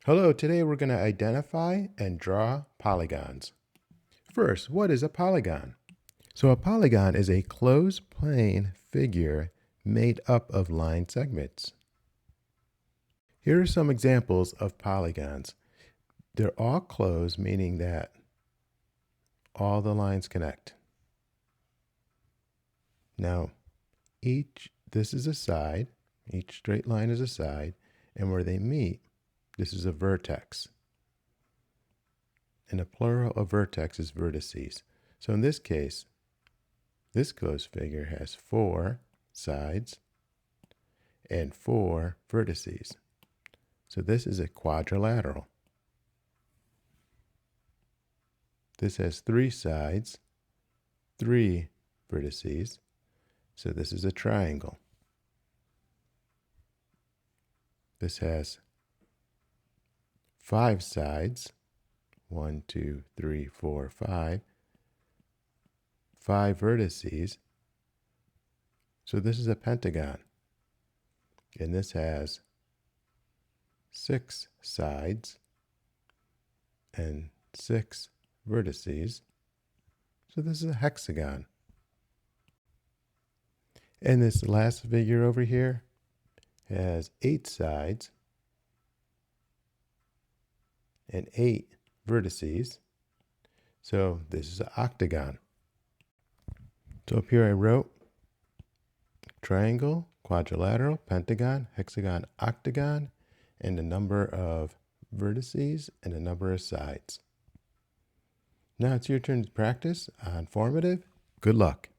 Hello, today we're going to identify and draw polygons. First, what is a polygon? So a polygon is a closed plane figure made up of line segments. Here are some examples of polygons. They're all closed, meaning that all the lines connect. Now, this is a side, each straight line is a side, and where they meet, this is a vertex. And the plural of vertex is vertices. So in this case, this closed figure has 4 sides and 4 vertices. So this is a quadrilateral. This has 3 sides, 3 vertices. So this is a triangle. This has 5 sides, 1, 2, 3, 4, 5. 5 vertices. So this is a pentagon. And this has 6 sides and 6 vertices. So this is a hexagon. And this last figure over here has 8 sides and 8 vertices. So this is an octagon. So up here I wrote triangle, quadrilateral, pentagon, hexagon, octagon, and the number of vertices and the number of sides. Now it's your turn to practice on formative. Good luck.